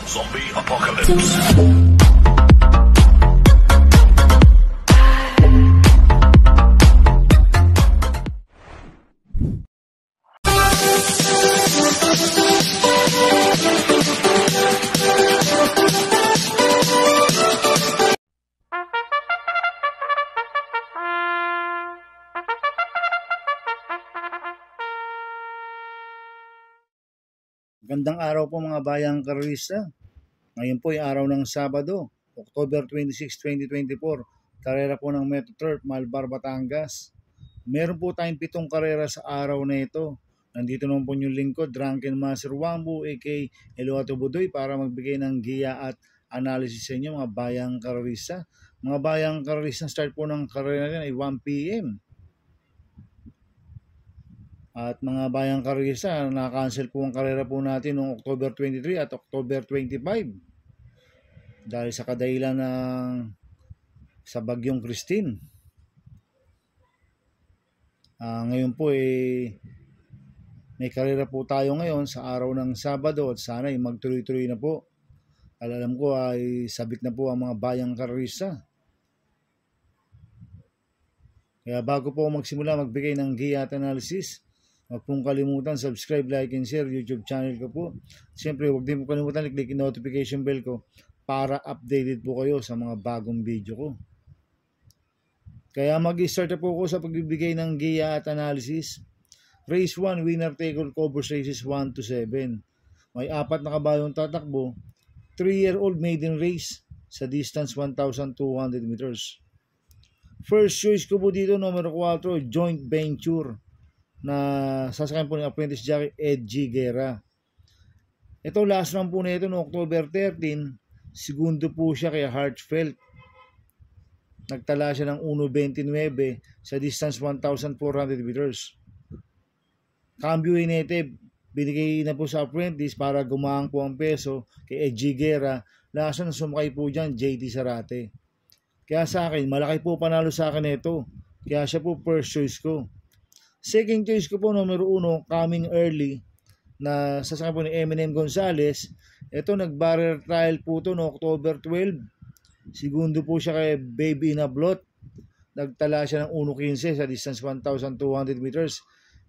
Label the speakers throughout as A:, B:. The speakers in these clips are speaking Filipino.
A: Zombie Apocalypse.
B: Gandang araw po mga bayang karista. Ngayon po ay araw ng Sabado, October 26, 2024. Karera po ng Metro Turf, Malbar, Batangas. Meron po tayong 7 karera sa araw na ito. Nandito naman po yung lingkod, Drunken Master Wambu, aka Eloato Budoy, para magbigay ng giya at analysis sa inyo mga bayang karista. Mga bayang karista, start po ng karera natin ay 1 PM. At mga bayang karista, na-cancel po ang karera po natin noong October 23 at October 25 dahil sa kadahilan sa bagyong Christine. Ngayon po may karera po tayo ngayon sa araw ng Sabado at sana magtuloy-tuloy na po. Alam ko ay sabik na po ang mga bayang karista. Kaya bago po magsimula magbigay ng giya at analysis, huwag pong kalimutan, subscribe, like, and share YouTube channel ko po. Siyempre, huwag din po kalimutan, i-click yung notification bell ko para updated po kayo sa mga bagong video ko. Kaya mag-start na po ako sa pagbibigay ng giya at analysis. Race 1, winner take all, covers races 1 to 7. May 4 na kabayong tatakbo. 3-year-old maiden race sa distance 1,200 meters. First choice ko po dito, numero 4, Joint Venture, na sasakyan po ng apprentice jockey Edgy Guerra. Ito last run po na ito no October 13, segundo po siya kay Heartfelt. Nagtala siya ng 1.29 sa distance 1,400 meters. Cambio Native, binigay na po sa apprentice para gumaang po ang peso kay Edgy Guerra. Last run sumakay po dyan JT Sarate. Kaya sa akin, malaki po panalo sa akin ito. Kaya siya po first choice ko. Second choice ko po, numero 1, Coming Early, na sasakyan po ni Eminem Gonzalez. Ito, nag-barrier trial po ito no October 12. Segundo po siya kay Baby Inablot. Nagtala siya ng 1.15 sa distance 1,200 meters.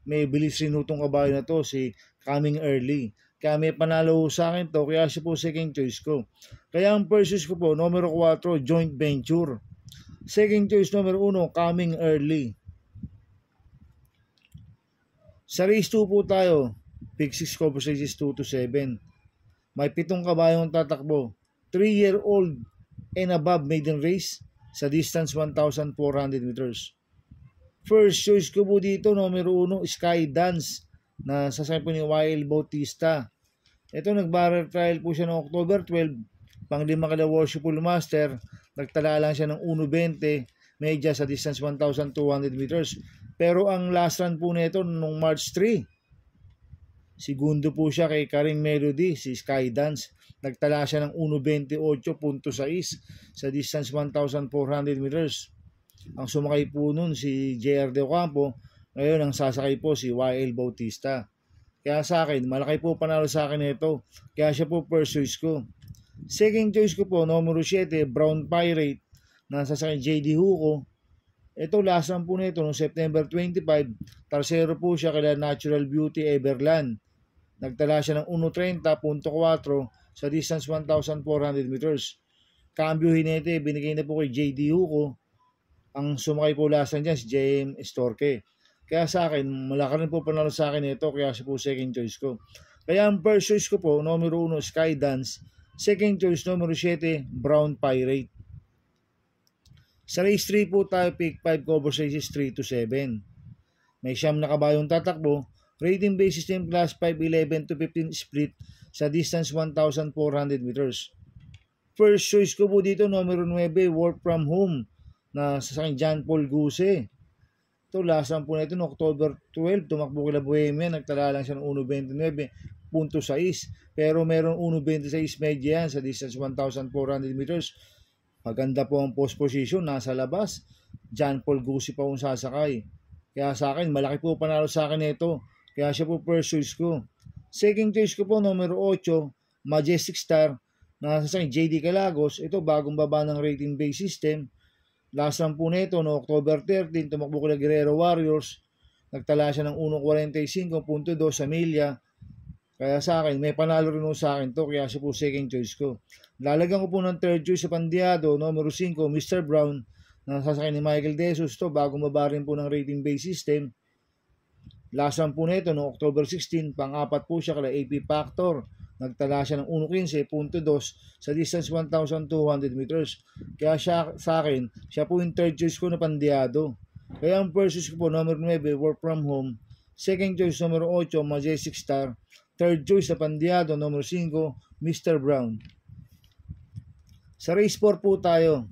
B: May bilis rin itong kabayo na to, si Coming Early. Kaya may panalo sa akin to, kaya siya po second choice ko. Kaya ang first choice ko po, numero 4, Joint Venture. Second choice, numero 1, Coming Early. Sa race 2 po tayo, pick 6 covers races 2 to 7. May 7 kabayong tatakbo. 3-year-old and above maiden race sa distance 1,400 meters. First choice ko po dito, numero 1, Sky Dance, na sasakyan po ni YL Bautista. Ito, nag-barrier trial po siya noong October 12, pang-5 kada Worshipful Master. Nagtala lang siya ng 1.20 medya sa distance 1,200 meters. Pero ang last run po nito nung March 3, segundo po siya kay Karing Melody, si Sky Dance. Nagtala siya ng 1.28.6 sa distance 1,400 meters. Ang sumakay po nun si JR De Ocampo. Ngayon ang sasakay po si YL Bautista. Kaya sa akin, malaki po panalo sa akin ito. Kaya siya po first choice ko. Second choice ko po, numero 7, Brown Pirate, na sasakay JD Hugo. Ito, last run po nito noong September 25, tarsero po siya kay Natural Beauty Everland. Nagtala siya ng 1.30.4 sa distance 1,400 meters. Cambio Hinete, binigay na po kay JD Hugo. Ang sumakay po last run dyan si JM Estorque. Kaya sa akin, malaki rin po panalo sa akin ito, kaya siya po second choice ko. Kaya ang first choice ko po, numero 1, Sky Dance. Second choice, numero 7, Brown Pirate. Sa race 3 po tayo, pick 5 covers races 3 to 7. May 9 na kabayong tatakbo. Rating basis team class 5, 11 to 15 split sa distance 1,400 meters. First choice ko po dito, numero 9, Work From Home, na sasakyan John Paul Guse. Ito, last run po na ito no October 12, tumakbo kila Bohemia. Nagtala lang siya ng 1.29.6. Pero meron 1.26 medya yan sa distance 1,400 meters. Maganda po ang post position, nasa labas. John Paul Guse pa kung sasakay. Kaya sa akin, malaki po panalo sa akin ito. Kaya siya po first choice ko. Second choice ko po, numero 8, Majestic Star, na sa JD Calagos. Ito bagong baba ng rating base system. Last run po nito no October 13, tumakbo kila Guerrero Warriors. Nagtala siya ng 1.45.2 sa milya. Kaya sa akin, may panalo rin sa akin to, kaya siya po second choice ko. Lalagyan ko po ng third choice sa Pandiado, numero 5, Mr. Brown, na sasakay ni Michael De Jesus. To bagong baba rin po ng rating base system. Last run po nito no October 16, pang-apat po siya kala AP Factor. Nagtala siya ng 1.15.2 sa distance 1,200 meters. Kaya siya, sa akin, siya po yung third choice ko na Pandiado. Kaya ang first choice ko po, number 9, Work From Home. Second choice, numero 8, Majestic Star. Third choice sa Pandiado, numero 5, Mr. Brown. Sa race 4 po tayo.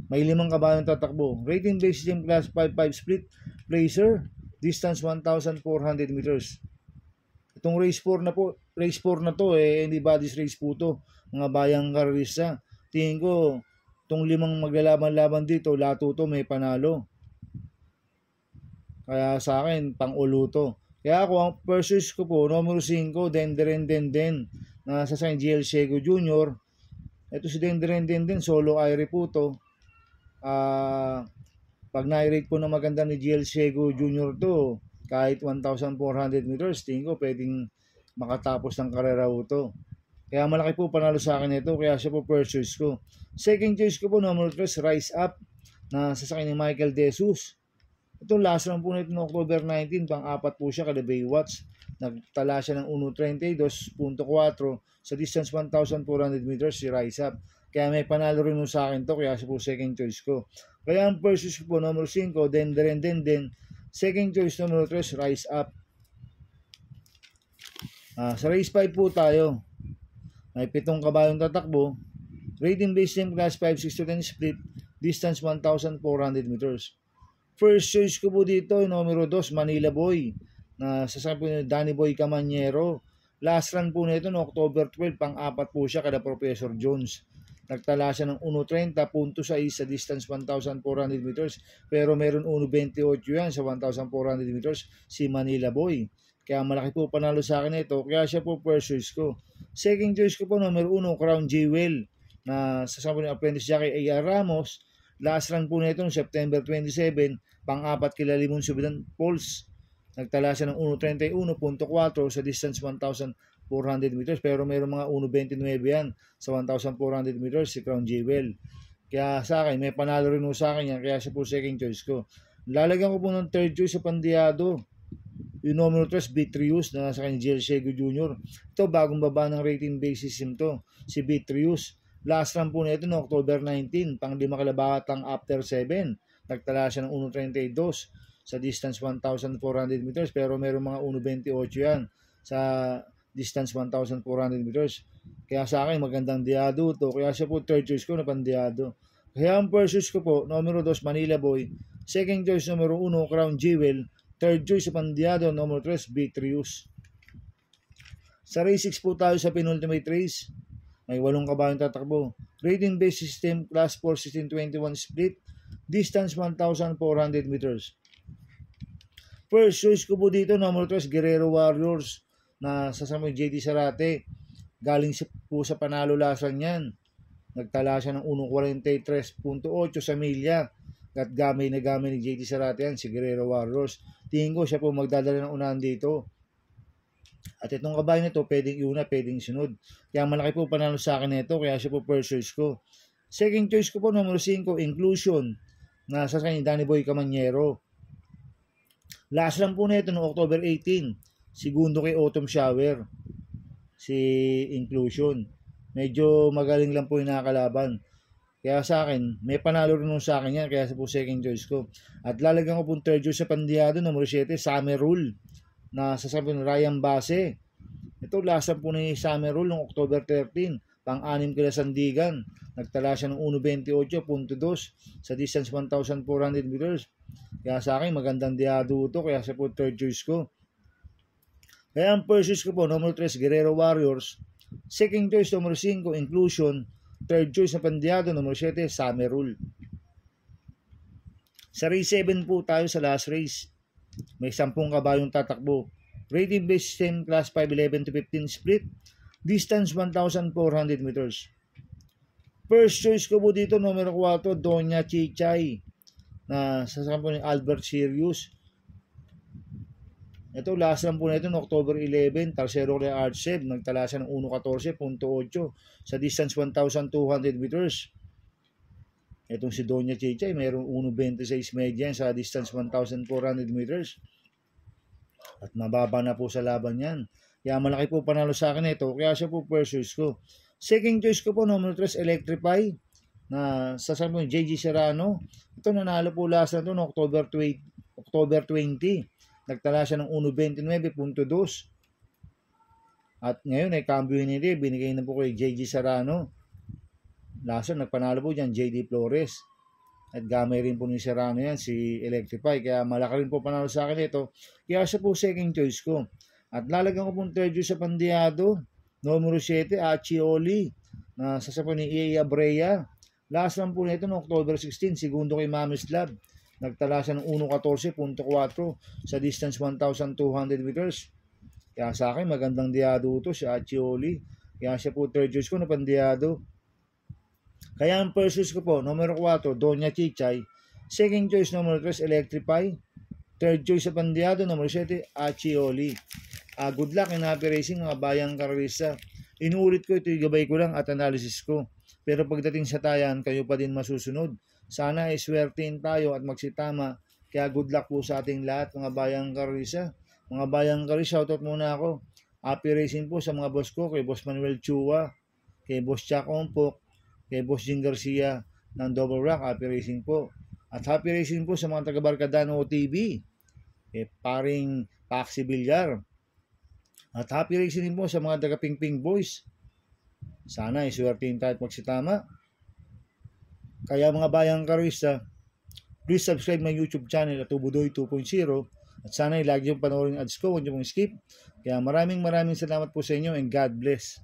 B: May 5 kabayong tatakbo. Rating base system class 5-5 split placer. Distance 1,400 meters. Itong race 4 na to hindi bodies race po to. Mga bayang karista. Tingin ko, itong 5 maglalaban-laban dito, lahat to may panalo. Kaya sa akin, pang-ulo to. Kaya ako, ang pursues ko po, numero 5, Denderen na sa GL Sego Jr. Ito si Denderen solo aire po to. Pag na-rate po na maganda ni GL Sego Jr. to, kahit 1,400 meters, tingin ko pwedeng makatapos ng karera to. Kaya malaki po panalo sa akin ito, kaya siya po first choice ko. Second choice ko po, numero 3, Rise Up, na sasakay ni Michael De Jesus. Itong last run po nito no October 19, pang-apat po siya kada Baywatch. Nagtala siya ng 1.32.4 sa distance 1,400 meters si Rise Up. Kaya may panalo rin sa akin to, kaya siya po second choice ko. Kaya ang first choice ko po, numero 5, Denderen. Second choice, numero 3, Rise Up. Sa race 5 po tayo. May 7 kabayong tatakbo. Rating base system class 5, 6-10 split. Distance 1,400 meters. First choice ko po dito, numero 2, Manila Boy, na sasakay po ni Danny Boy Camanyero. Last run po nito no October 12, pang-apat po siya kada Professor Jones. Nagtala siya ng 1.30.6 sa distance 1,400 meters, pero meron 1.28 yan sa 1,400 meters si Manila Boy. Kaya malaki po panalo sa akin ito, kaya siya po first choice ko. Second choice ko po, numero 1, Crown Jewel, na sasakay po ni Apprentice Jockey A.R. Ramos. Last run po nito September 27, pang-apat kila Limon Subidan Pulse. Nagtala siya ng 1.31.4 sa distance 1,400 meters, pero mayroong mga 1.29 yan sa 1,400 meters si Crown Jewel. Kaya sa akin, may panalo rin sa akin yan, kaya siya po second choice ko. Lalagyan ko po ng third choice sa Pandiado. Yung numero 3, Beatrius, na nasa kanya GL Sego Jr. Ito, bagong baba ng rating base system to, si Beatrius. Last run po nito no October 19, pang 5 kalabahatang after 7. Nagtala siya ng 1.32 sa distance 1,400 meters, pero mayroong mga 1.28 yan sa distance 1,400 meters. Kaya sa akin, magandang diado to. Kaya siya po third choice ko na Pandiado. Kaya ang first choice ko po, numero 2, Manila Boy. Second choice, numero 1, Crown Jewel. Third choice sa Pandiado, numero 3, Beatrius. Sa race 6 po tayo sa penultimate race. May 8 kabayong tatakbo. Rating base system class 4, 16-21 split. Distance 1,400 meters. First choice ko po dito, number 3, Guerrero Warriors, na sasama JT Sarate. Galing po sa panalo lasan yan. Nagtala siya ng 1.43.8 sa milya. At gamay na gamay ni JT Sarate yan, si Guerrero Warriors. Tingin ko siya po magdadala ng unahan dito. At itong kabayo nito, pwedeng iuna, pwedeng sunod. Kaya malaki po panalo sa akin nito, kaya siya po first choice ko. Second choice ko po, numero 5, Inclusion, na sa kanya Danny Boy Camanyero. Last lang po nito noong October 18, segundo kay Autumn Shower, si Inclusion. Medyo magaling lang po yung nakakalaban. Kaya sa akin, may panalo rin sa akin yan, kaya siya po second choice ko. At lalagyan ko po third choice sa Pandiado, numero 7, Summer Rule, na sasabi ng Ryan Base. Ito, last po ni Summer Rule noong October 13, pang-6 kila Sandigan. Nagtala siya ng 1.28.2 sa distance 1,400 meters. Kaya sa akin, magandang diado ito, kaya siya po third choice ko. Kaya ang first choice ko po, number 3, Guerrero Warriors. Second choice, number 5, Inclusion. Third choice na Pandiado, number 7, Summer Rule. Sa race 7 po tayo sa last race. May 10 kabayong tatakbo. Rating based system class 5, 11-15 split. Distance 1,400 meters. First choice ko po dito, numero 4, Doña Chichay, na sasama po ni Albert Sirius. Ito, last lang po na ito, no, October 11, Tercero kay Artseb, nagtala siya ng 1.14.8 sa distance 1,200 meters. Itong si Doña Chichay, mayroong 1.26 median sa distance 1,400 meters. At mababa na po sa laban yan. Kaya malaki po panalo sa akin ito, kaya siya po first choice ko. Second choice ko po, numero 3, Electrify, na sasama yung JG Serrano. Ito nanalo po last na ito no, October 20. Nagtala siya ng 1.29.2. At ngayon ay cambio nila, binigay na po kay JG Serrano. Last na nagpanalo po dyan, JD Flores. At gamay rin po ni Serrano yan, si Electrify. Kaya malaki rin po panalo sa akin ito. Kaya siya po second choice ko. At lalagyan ko pong third choice sa Pandiado. Numero 7, Achioli, na sasama ni Iya Brea. Last lang po nito no October 16, segundo kay Mamis Lab. Nagtala siya ng 1.14.4 sa distance 1,200 meters. Kaya sa akin, magandang diado ito si Achioli. Kaya siya po third choice ko na Pandiado. Kaya ang first choice ko po, numero 4, Doña Chichay. Second choice, numero 3, Electrify. Third choice sa Pandiado, numero 7, Achioli. Good luck in happy racing mga bayang karista. Inuulit ko ito, gabay ko lang at analysis ko. Pero pagdating sa tayan, kayo pa din masusunod. Sana ay swertein tayo at magsitama. Kaya good luck po sa ating lahat mga bayang karista. Mga bayang karista, shoutout muna ako. Happy racing po sa mga boss ko, kay Boss Manuel Chua, kay Boss Jack Ompok, kay Boss Jing Garcia ng Double Rock, happy racing po. At happy racing po sa mga taga-Barkadano TV, kay paring Paxi Villar. At happy racing din po sa mga taga-Pingping Boys. Sana iswertein tayo at magsitama. Kaya mga bayang karista, please subscribe my YouTube channel at Tubudoy 2.0. At sana lagi yung panoorin ads ko, huwag niyo pong skip. Kaya maraming salamat po sa inyo and God bless.